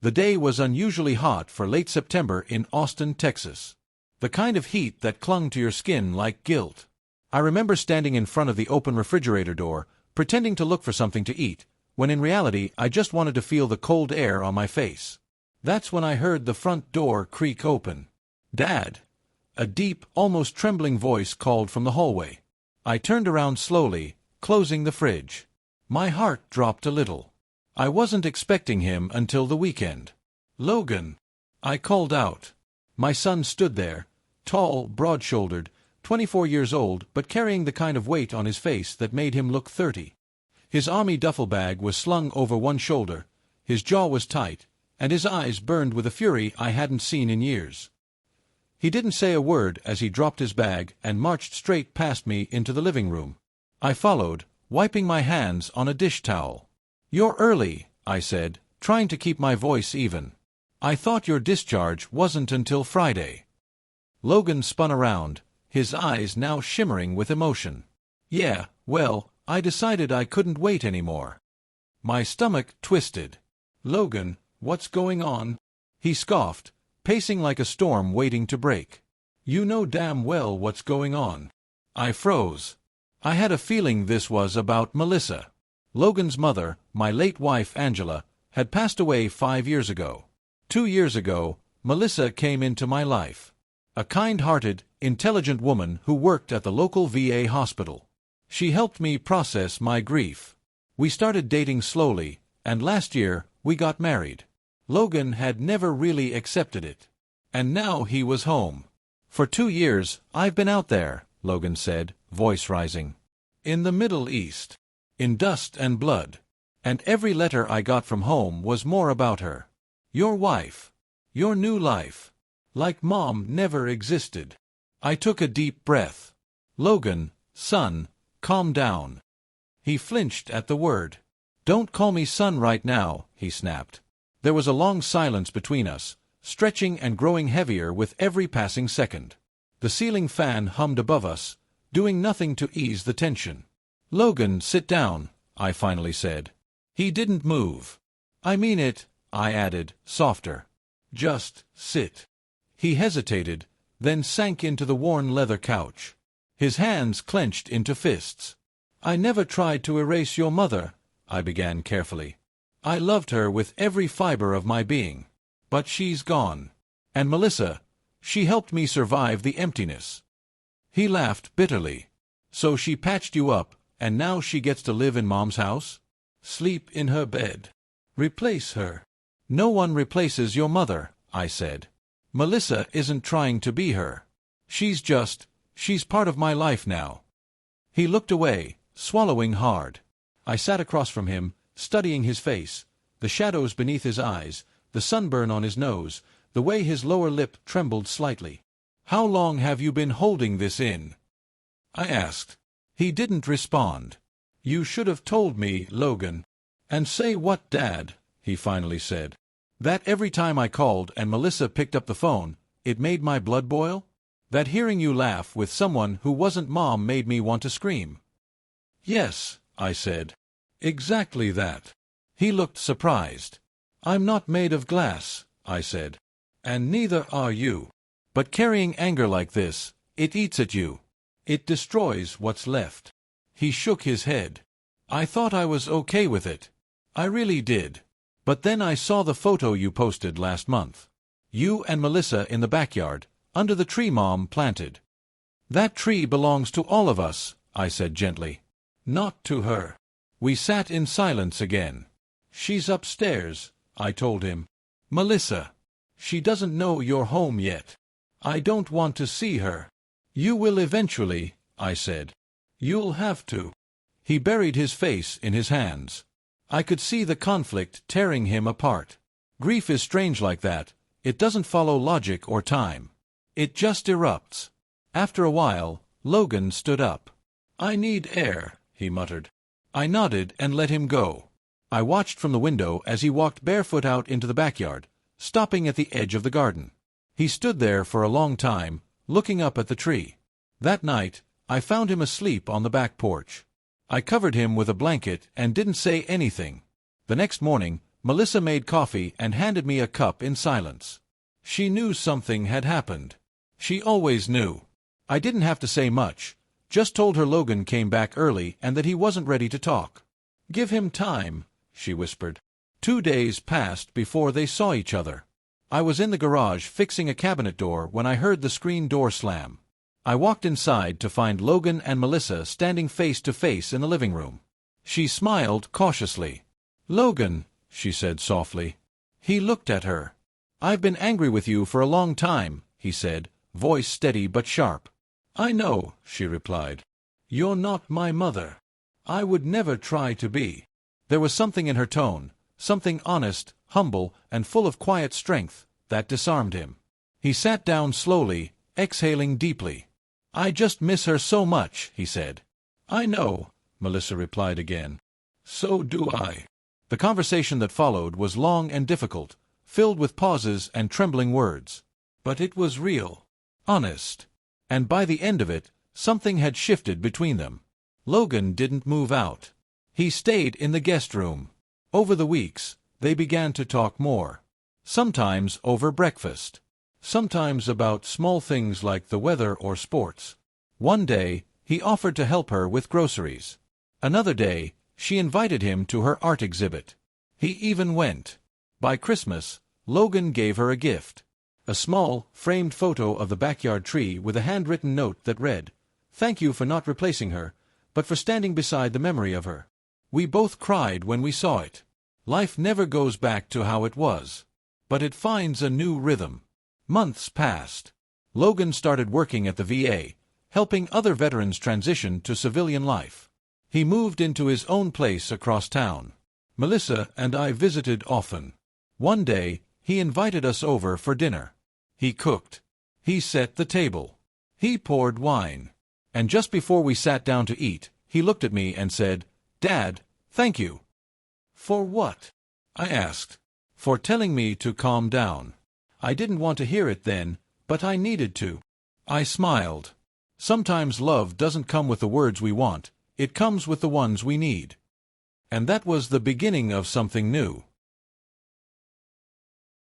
The day was unusually hot for late September in Austin, Texas. The kind of heat that clung to your skin like guilt. I remember standing in front of the open refrigerator door, pretending to look for something to eat, when in reality I just wanted to feel the cold air on my face. That's when I heard the front door creak open. "Dad!" A deep, almost trembling voice called from the hallway. I turned around slowly, closing the fridge. My heart dropped a little. I wasn't expecting him until the weekend. "Logan!" I called out. My son stood there, tall, broad-shouldered, 24 years old, but carrying the kind of weight on his face that made him look 30. His army duffel bag was slung over one shoulder, his jaw was tight, and his eyes burned with a fury I hadn't seen in years. He didn't say a word as he dropped his bag and marched straight past me into the living room. I followed, wiping my hands on a dish towel. "You're early," I said, trying to keep my voice even. "I thought your discharge wasn't until Friday." Logan spun around, his eyes now shimmering with emotion. "Yeah, well, I decided I couldn't wait anymore." My stomach twisted. "Logan, what's going on?" He scoffed, pacing like a storm waiting to break. "You know damn well what's going on." I froze. I had a feeling this was about Melissa. Logan's mother, my late wife Angela, had passed away 5 years ago. 2 years ago, Melissa came into my life. A kind-hearted, intelligent woman who worked at the local VA hospital. She helped me process my grief. We started dating slowly, and last year, we got married. Logan had never really accepted it. And now he was home. "For 2 years, I've been out there," Logan said, voice rising. "In the Middle East. In dust and blood. And every letter I got from home was more about her. Your wife. Your new life. Like Mom never existed." I took a deep breath. "Logan, son, calm down." He flinched at the word. "Don't call me son right now," he snapped. There was a long silence between us, stretching and growing heavier with every passing second. The ceiling fan hummed above us, doing nothing to ease the tension. "Logan, sit down," I finally said. He didn't move. "I mean it," I added, softer. "Just sit." He hesitated, then sank into the worn leather couch. His hands clenched into fists. "I never tried to erase your mother," I began carefully. "I loved her with every fiber of my being. But she's gone. And Melissa, she helped me survive the emptiness." He laughed bitterly. "So she patched you up, and now she gets to live in Mom's house? Sleep in her bed? Replace her?" "No one replaces your mother," I said. "Melissa isn't trying to be her. She's part of my life now." He looked away, swallowing hard. I sat across from him, studying his face, the shadows beneath his eyes, the sunburn on his nose, the way his lower lip trembled slightly. "How long have you been holding this in?" I asked. He didn't respond. "You should have told me, Logan." "And say what, Dad?" he finally said. "That every time I called and Melissa picked up the phone, it made my blood boil? That hearing you laugh with someone who wasn't Mom made me want to scream?" "Yes," I said. "Exactly that." He looked surprised. "I'm not made of glass," I said. "And neither are you. But carrying anger like this, it eats at you. It destroys what's left." He shook his head. "I thought I was okay with it. I really did. But then I saw the photo you posted last month. You and Melissa in the backyard, under the tree Mom planted." "That tree belongs to all of us," I said gently. "Not to her." We sat in silence again. "She's upstairs," I told him. "Melissa. She doesn't know you're home yet. I don't want to see her." "You will eventually," I said. "You'll have to." He buried his face in his hands. I could see the conflict tearing him apart. Grief is strange like that. It doesn't follow logic or time. It just erupts. After a while, Logan stood up. "I need air," he muttered. I nodded and let him go. I watched from the window as he walked barefoot out into the backyard, stopping at the edge of the garden. He stood there for a long time, looking up at the tree. That night, I found him asleep on the back porch. I covered him with a blanket and didn't say anything. The next morning, Melissa made coffee and handed me a cup in silence. She knew something had happened. She always knew. I didn't have to say much, just told her Logan came back early and that he wasn't ready to talk. "Give him time," she whispered. 2 days passed before they saw each other. I was in the garage fixing a cabinet door when I heard the screen door slam. I walked inside to find Logan and Melissa standing face to face in the living room. She smiled cautiously. "Logan," she said softly. He looked at her. "I've been angry with you for a long time," he said, voice steady but sharp. "I know," she replied. "You're not my mother. I would never try to be." There was something in her tone, something honest, humble, and full of quiet strength, that disarmed him. He sat down slowly, exhaling deeply. "I just miss her so much," he said. "I know," Melissa replied again. "So do I." The conversation that followed was long and difficult, filled with pauses and trembling words. But it was real, honest. And by the end of it, something had shifted between them. Logan didn't move out. He stayed in the guest room. Over the weeks, they began to talk more. Sometimes over breakfast. Sometimes about small things like the weather or sports. One day, he offered to help her with groceries. Another day, she invited him to her art exhibit. He even went. By Christmas, Logan gave her a gift. A small, framed photo of the backyard tree with a handwritten note that read, "Thank you for not replacing her, but for standing beside the memory of her." We both cried when we saw it. Life never goes back to how it was. But it finds a new rhythm. Months passed. Logan started working at the VA, helping other veterans transition to civilian life. He moved into his own place across town. Melissa and I visited often. One day, he invited us over for dinner. He cooked. He set the table. He poured wine. And just before we sat down to eat, he looked at me and said, "Dad, thank you." "For what?" I asked. "For telling me to calm down." I didn't want to hear it then, but I needed to. I smiled. Sometimes love doesn't come with the words we want, it comes with the ones we need. And that was the beginning of something new.